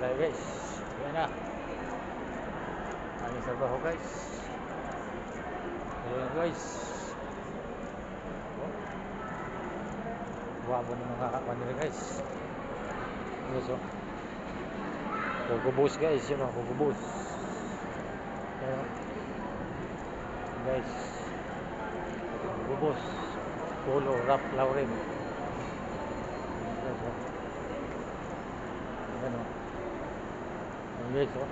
tayo guys. Ayan na. Aming trabaho guys. Ayan guys. Wabo ng mga kanila guys. Guys o. Kugubos guys. Yun o. Kugubos. Ayan o. Guys. Kugubos. Polo. Rap. Lauren. Guys o. Ayan o. Ayan guys o.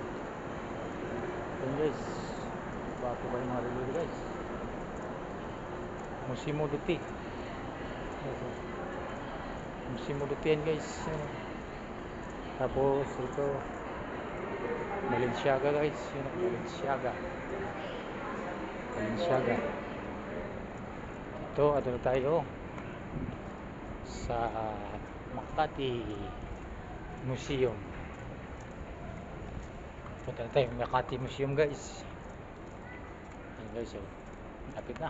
Ayan guys. Bago ba yung mga relo guys. Musimo Duti. Guys o. Musimo Duti yan guys. Ayan o. Tapos ito Balenciaga guys. Yun o. Balenciaga. Balenciaga. Ito ano na tayo sa Makati Museum. Punta na tayo Makati Museum guys. Ayan guys oh. Lapit na.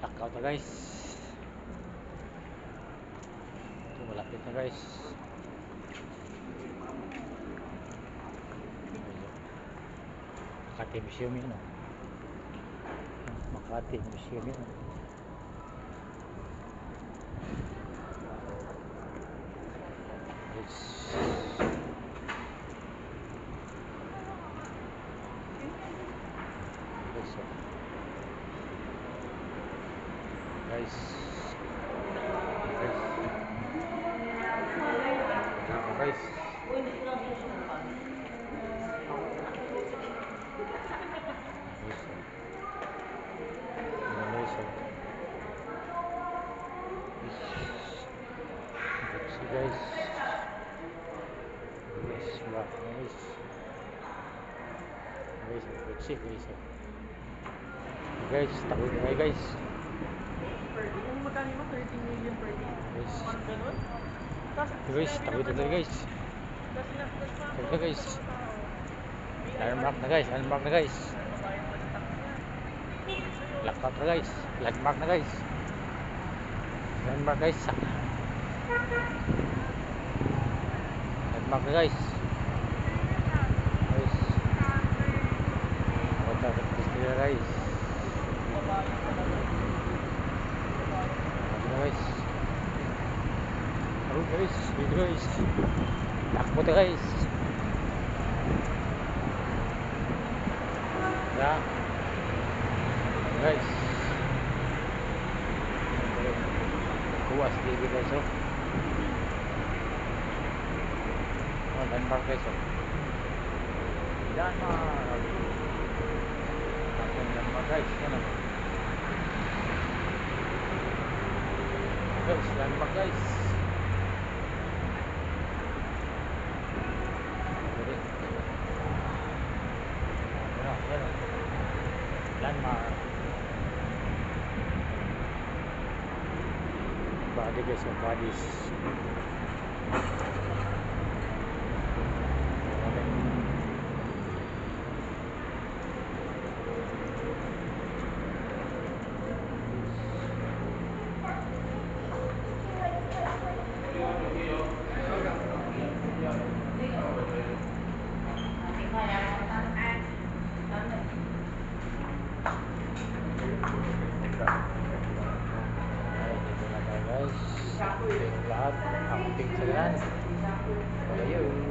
Lockout na guys. Ito malapit na guys. Makati Museum yun oh. Makati Museum yun oh. Guys. Guys oh. Guys. Guys. Guys. Guys, wah guys, bersih guys, guys, takut na guys. Kung magkano mo 30 million per day. Guys, Parang ganun. guys, takut na guys. Takut guys. Landmark na guys, landmark na guys. Lockout na guys, landmark na guys. Landmark guys. Landmark na guys. Guys. Kota Kristina guys. Ano guys. Ano guys. Dito guys. Takbo na guys. Ya. Guys. Kuwas dito guys oh. Landmark guys oh. Landmark. Landmark guys. Yan oh. Guys, landmark guys. Jadi. Yan oh. Landmark. Body guys oh. Bodies. Lahat, ang pink sa ganun. Ayun.